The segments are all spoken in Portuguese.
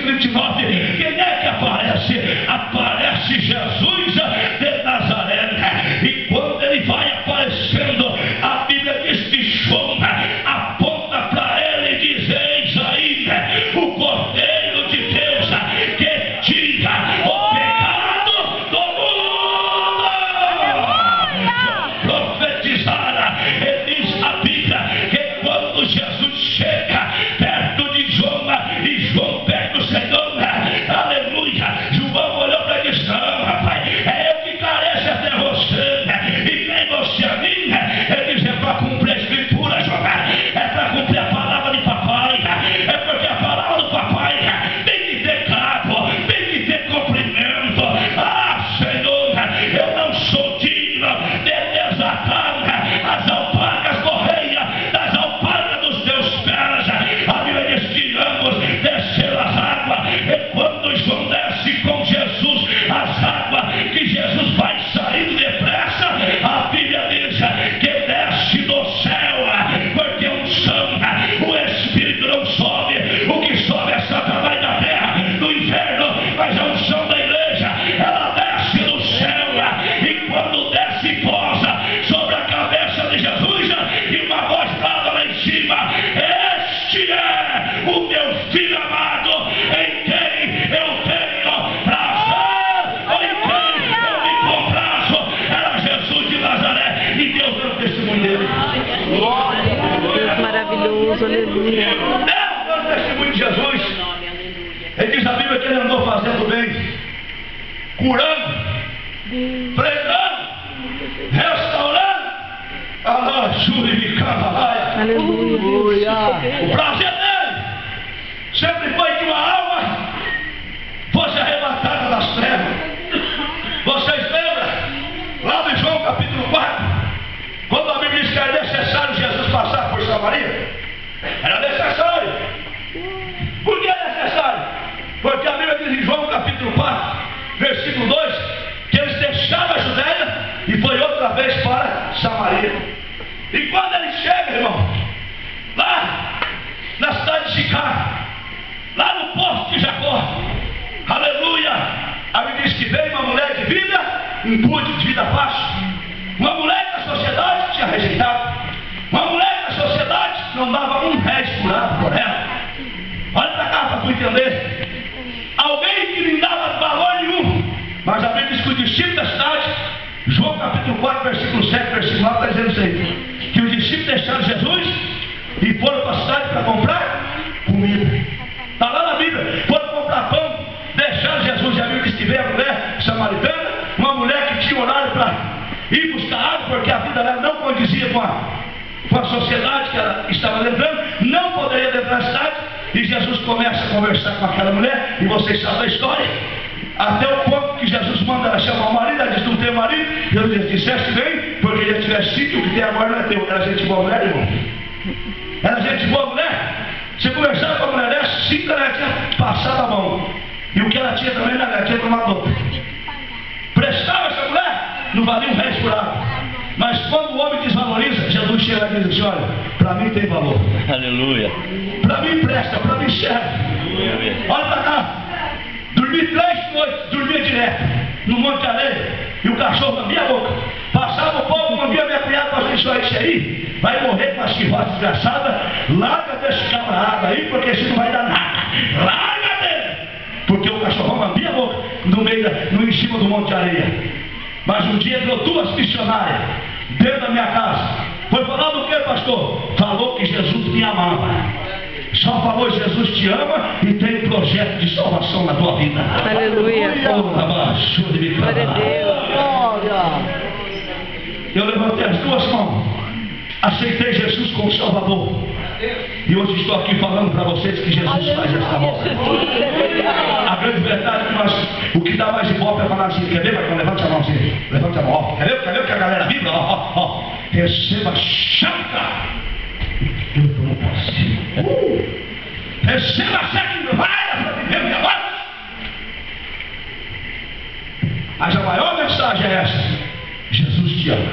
versículo 29, quem é que aparece? Aparece Jesus de Nazaré. E quando ele vai aparecendo, a Bíblia diz que João aponta para ele e diz: eis aí o Cordeiro de Deus que tira o pecado do mundo. Profetizara, e diz a Bíblia que quando Jesus chega perto de João e João pega o Senhor, aleluia, João olhou para ele e disse: não, rapaz, é eu que careço até você, e nem você a mim. Ele diz: é para cumprir a escritura, João, é para cumprir a palavra de papai, é porque a palavra do papai tem que ter cabo, tem que ter cumprimento. Ah, Senhor, eu não sou digno de desatar as alpargas correias das alpargas dos teus pés. A Bíblia diz que ambos desceram as águas, e quando João desce com Jesus as águas, que Jesus vai saindo depressa, a Bíblia diz que desce do céu, porque o Espírito não sobe, o que sobe é Satanás da terra, do inferno, mas a unção da igreja, ela desce do céu, e quando desce posa sobre a cabeça de Jesus, e uma voz fala lá em cima: este é o meu filho amado, em quem eu tenho prazer, em quem eu me comprazo. Era Jesus de Nazaré, e Deus deu o testemunho dele. Deus maravilhoso, aleluia. Deus deu o testemunho de Jesus. Ele diz a Bíblia que ele andou fazendo bem, curando, pregando, restaurando. Aleluia. O prazer dele sempre foi que uma alma fosse arrebatada das trevas. Vocês lembram? Lá em João capítulo 4, quando a Bíblia diz que era necessário Jesus passar por Samaria? Era necessário. Por que é necessário? Porque a Bíblia diz em João capítulo 4, versículo 2, que eles deixaram a Judéia e foi outra vez para Samaria. E quando ele chega, irmão, lá na cidade de Sicar, lá no poço de Jacó, aleluia, a Bíblia diz que veio uma mulher de vida impúdica, de vida fácil, uma mulher que a sociedade tinha rejeitado, uma mulher que a sociedade não dava R$1 por ano por ela. Olha para cá para tu entender. Alguém que não dava valor nenhum, mas a Bíblia diz que o discípulo da cidade, João capítulo 4, versículo 7, versículo 9, está dizendo isso aí, que os discípulos deixaram Jesus e foram para a cidade para comprar comida. Está lá na Bíblia, foram comprar pão, deixaram Jesus, e a Bíblia diz que veio a mulher samaritana, uma mulher que tinha horário para ir buscar água, porque a vida dela não condizia com a sociedade que ela estava lembrando, não poderia entrar na cidade, e Jesus começa a conversar com aquela mulher, e vocês sabem da história, até o ponto que Jesus manda ela chamar o marido. Ela diz: não tem marido? Jesus diz: disseste bem, porque já tivesse sido, o que tem agora não é teu. Era gente boa mulher, irmão? Era gente boa mulher? Você conversava com a mulher dessa, 5 ela tinha passado a mão, e o que ela tinha também, ela tinha tomado outra. Prestava essa mulher? Não valia R$1 por água. Mas quando o homem desvaloriza, Jesus chega e diz assim: olha, para mim tem valor, Aleluia. para mim presta, para mim serve. Olha para cá. Dormi 3 noites, dormia direto, no Monte Areia, e o cachorro lambia a boca. Passava o povo, mandava minha cunhada para assim: só esse aí vai morrer com a chivota desgraçada, larga desse camarada aí, porque isso não vai dar nada. Larga dele! Porque o cachorrão lambia a boca no em cima do Monte de Areia. Mas um dia entrou 2 missionárias dentro da minha casa. Foi falar do que, pastor? Falou que Jesus me amava. Só falou: Jesus te ama e tem projeto de salvação na tua vida. Aleluia. Glória a Deus. Eu levantei as 2 mãos, aceitei Jesus como Salvador, e hoje estou aqui falando para vocês que Jesus faz esta obra. A grande verdade é que nós, o que dá mais ibope é falar assim: quer ver? Levante a mão assim, levante a mão, quer ver que a galera vibra? Receba chanta. Eu estou no posse. Receba a chanta, vai para viver minha voz. Mas a maior mensagem é essa: Jesus te ama.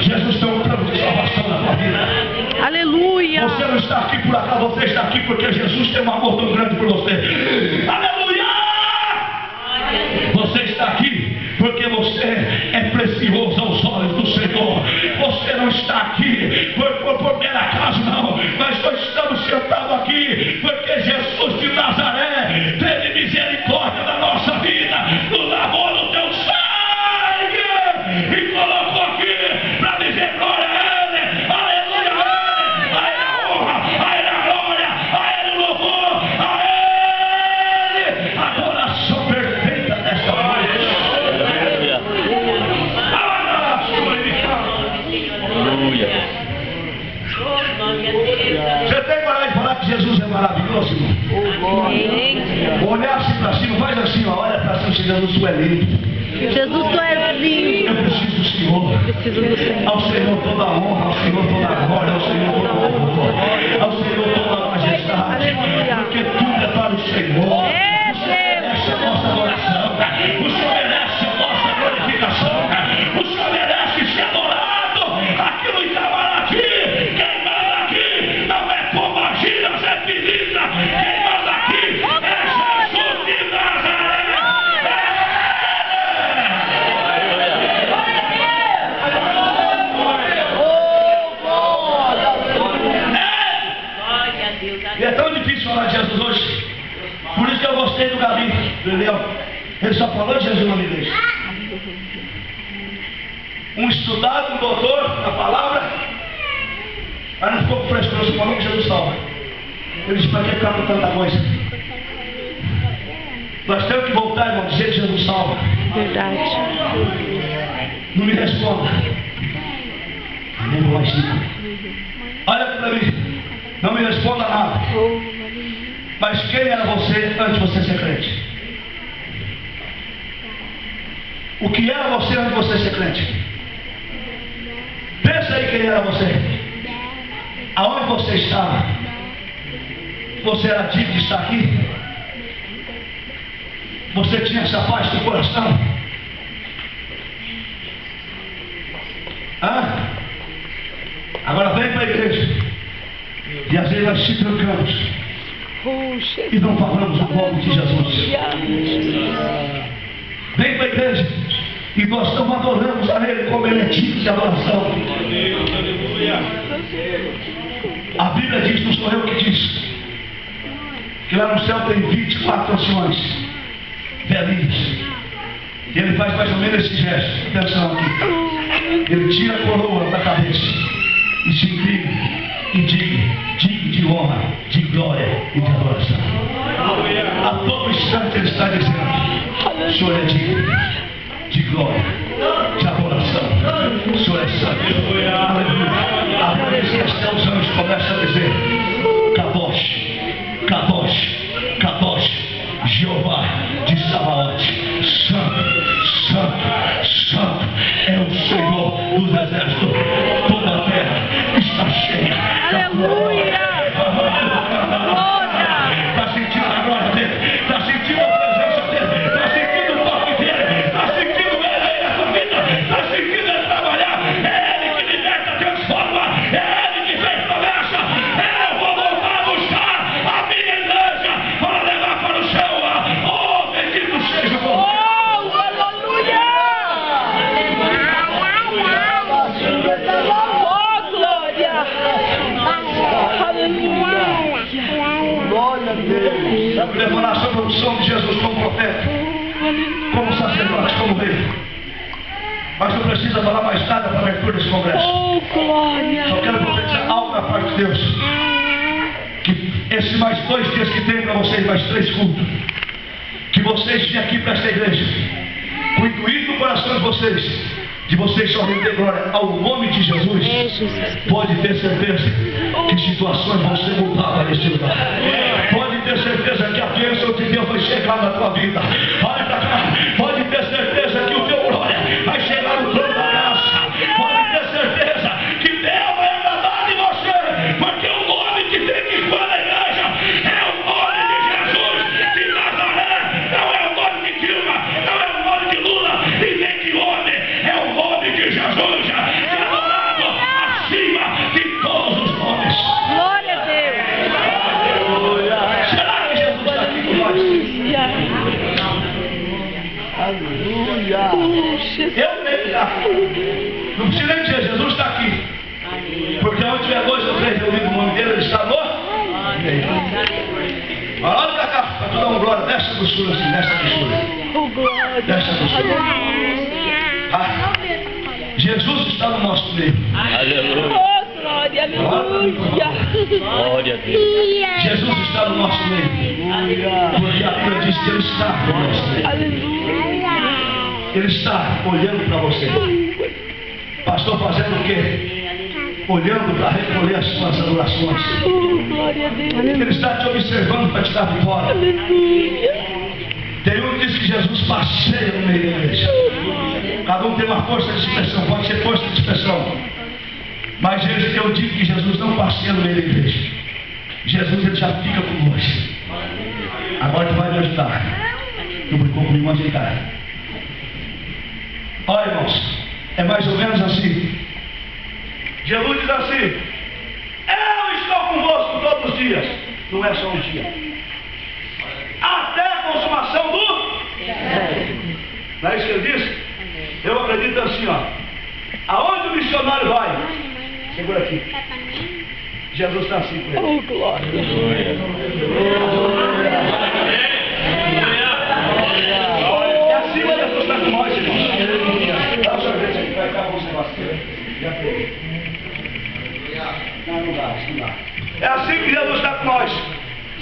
Jesus tem um plano de salvação na tua vida. Aleluia. Você não está aqui por acaso, você está aqui aqui porque Jesus tem um amor tão grande por você. Aleluia! Você está aqui porque você é precioso aos olhos do Senhor. Você não está aqui por mero acaso, não. Nós só estamos sentados aqui porque Jesus de Nazaré teve misericórdia da nossa vida, nos lavou no teu sangue e colocou aqui para dizer glória a Ele. Aleluia a Ele, a Ele a honra, a Ele a glória, a Ele o louvor, a Ele a adoração perfeita desta noite. Você tem coragem de falar que Jesus é maravilhoso, irmão? Olhar assim para cima, faz assim, ó, olha para cima, Jesus, tu é lindo. Jesus, tu és lindo. Eu preciso do Senhor. Preciso do Senhor. Ao Senhor toda a honra, ao Senhor toda a glória, ao Senhor toda a honra, ao Senhor toda a majestade. Aleluia. Porque tudo é para o Senhor. É O Senhor merece a nossa adoração. O Senhor merece a nossa glorificação. O Senhor merece ser adorado. Aqui no Itamaraty, quem manda aqui não é pombagira, é pedida. Quem manda aqui é Jesus de Nazaré. E é tão difícil falar de Jesus hoje. Por isso que eu gostei do Gabi, do Eliel. Ele só falou de Jesus na minha igreja. Um estudado, um doutor na palavra, mas não ficou com frescura, só falou que Jesus salva. Ele disse, para que ficar com tanta coisa? Nós temos que voltar, irmão, dizer que Jesus salva. Verdade. Não me responda. Nem mais rico. Olha para mim. Não me responda nada. Mas quem era você antes de você ser crente? O que era você antes de você ser crente? Pensa aí quem era você. Aonde você estava? Você era digno de estar aqui? Você tinha essa paz no coração? Hã? Agora vem para a igreja. E às vezes nós se trancamos e não falamos o nome de Jesus. Vem para a igreja e nós não adoramos a Ele como Ele é digno de adoração. A Bíblia diz, não sou eu que diz, que lá no céu tem 24 anciões velhinhos. E Ele faz mais ou menos esse gesto. Atenção aqui. Ele tira a coroa da cabeça e se inclina e digno de honra, de glória e de adoração. A todo instante Ele está dizendo, o Senhor é digno de glória, de adoração. O Senhor é santo. Aleluia. A Bíblia diz que até os anjos começam a dizer, Kadosh, Kadosh, Kadosh, Jeová de Sabaote, santo, santo, santo é o Senhor dos exércitos. Toda a terra está cheia. Aleluia. Está sentindo a glória dele? Está sentindo a presença dele? Está sentindo o toque dele? Está sentindo ele aí na sua vida? Está sentindo ele trabalhar? É ele que liberta, transforma. É ele que fez promessa. Eu vou voltar a buscar a minha igreja para levar para o céu. Oh, bendito seja o Senhor. Levar sobre a unção de Jesus como profeta, como sacerdote, como rei. Mas não precisa falar mais nada para a abertura desse congresso. Só quero profetizar algo da parte de Deus. Que esses mais 2 dias que tem para vocês, mais 3 cultos, que vocês vêm aqui para esta igreja, com o intuito no coração de vocês só render glória ao nome de Jesus, pode ter certeza que situações vão ser mudadas neste lugar. Pode ter certeza que a bênção de Deus vai chegar na tua vida. Olha para cá. Pode ter certeza que o teu glória vai chegar no trono da graça. Pode ter certeza que Deus vai agradar de você, porque o nome que tem que estar na igreja é o nome de Jesus de Nazaré. Não é o nome de Dilma, não é o nome de Lula e nem de homem. É o nome de Jesus, que é adorado acima de todos os nomes. Glória a Deus. chegar. Não precisa nem dizer, Jesus está aqui. Porque onde tiver 2 ou 3 reunidos no nome dele, ele está no meio. Olha pra cá, para tu dar um glória. Desce a doçura assim, desce a doçura. Desce a doçura. Ah, Jesus está no nosso meio. Aleluia. Glória, aleluia. Glória a Deus. Jesus está no nosso meio. Porque a Bíblia diz que Ele está no nosso meio. Aleluia. Ele está olhando para você. Pastor, fazendo o quê? Olhando para recolher as suas adorações. Glória a Deus. Ele está te observando para te dar vitória. Aleluia. Tem um que diz que Jesus passeia no meio da igreja. Cada um tem uma força de expressão, pode ser força de expressão. Mas eu digo que Jesus não passeia no meio da igreja. Jesus ele já fica com nós. Agora tu vai me ajudar. Tu brincou comigo antes de cá. Olha, irmãos, é mais ou menos assim. Jesus diz assim: eu estou convosco todos os dias. Não é só um dia. Até a consumação do... Não é isso que ele diz? Eu acredito assim, ó. Aonde o missionário vai? Segura aqui. Jesus está assim com ele. Oh, glória. É assim que Jesus está com nós, irmãos. Dá o sorvete aqui, vai ficar com esse negócio. Já peguei. Não dá. É assim que Jesus está com nós.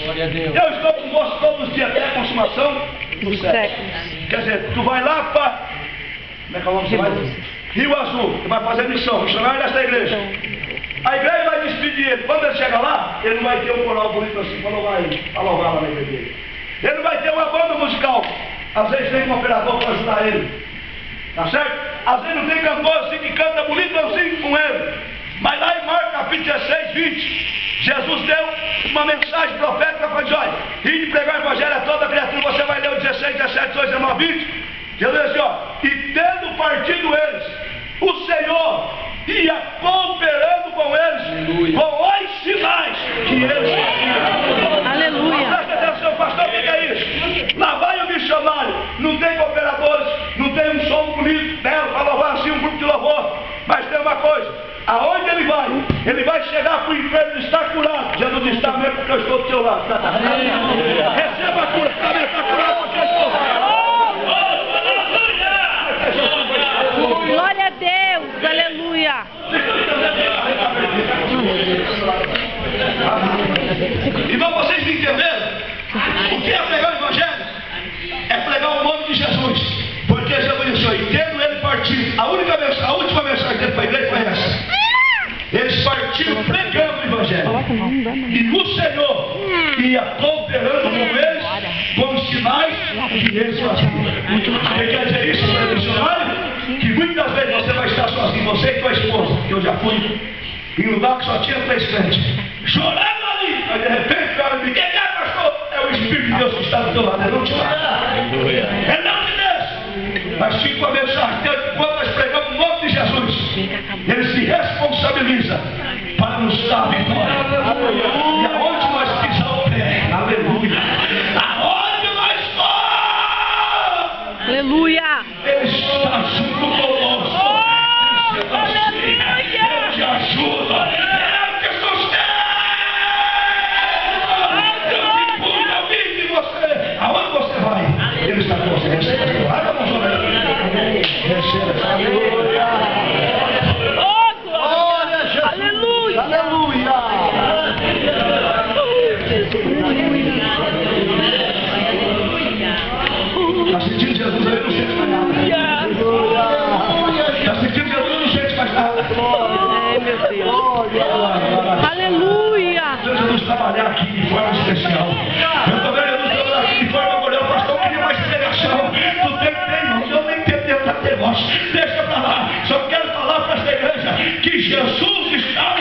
Glória a Deus. Eu estou convosco todos os dias até a consumação do século. Quer dizer, tu vai lá para... Como é que é o nome? Você vai? Rio Azul. Tu vai fazer missão, missionário desta igreja. A igreja vai despedir ele. Quando ele chegar lá, ele não vai ter um coral bonito assim para louvar lá na igreja dele. Ele não vai ter uma banda musical. Às vezes tem um operador para ajudar ele. Tá certo? Às vezes não tem cantor assim que canta bonito assim com ele. Mas lá em Marcos capítulo 16, 20, Jesus deu uma mensagem profética para dizer: olha, e de pregar o evangelho a toda criatura. Você vai ler o 16, 17, 18, 19, 20. Jesus diz assim, ó: e tendo partido eles, o Senhor ia cooperando com eles, com os sinais que eles faziam. Aleluia. Presta atenção, pastor, o que é isso? Lá vai o missionário, não tem cooperadores, não tem um som bonito dela para louvar assim um grupo de louvor. Mas tem uma coisa: aonde ele vai chegar para o inferno e estar curado. Jesus diz: está mesmo, porque eu estou do seu lado. Receba a cura, está curado porque eu estou. Glória a Deus. Aleluia. Então vocês me entenderam? O que é pregar o evangelho? É pregar o nome de Jesus. Porque Jesus disse: e tendo ele partido, a última mensagem dele para a igreja foi essa. Eles partiram pregando o evangelho. E o Senhor ia cooperando com eles com os sinais que eles faziam. Ele quer dizer isso para o missionário? Que muitas vezes você vai estar sozinho, você e tua esposa, que eu já fui, em um lugar que só tinha 3 crentes, chorando ali, mas de repente, cara, me quem é, pastor? É o Espírito de Deus que está do teu lado, ele não te mata, ele não te deixa. Mas fica com a mensagem dele, quando nós pregamos o nome de Jesus, ele se responsabiliza para nos dar vitória. E aonde nós pisar o pé, aleluia, aonde nós for, Aleluia. ele está junto conosco. Eu te ajudo. Eu te sustento. Eu te pulo, eu vivo em você. Aonde você vai? Ele está com você. Receba. Aleluia. Oh, glória. Aleluia. Aleluia. Está sentindo Jesus aí? Não sente mais nada. Está sentindo Jesus? Não sente mais nada. Ai, meu Deus. Aleluia. Jesus trabalhar aqui de forma especial. Eu estou vendo Jesus trabalhar aqui de forma gloriosa. Pastor, eu queria mais pregação. Tu tem que ter, irmão. Eu nem tenho tempo para ter negócio. Deixa para lá. Só quero falar para esta igreja que Jesus está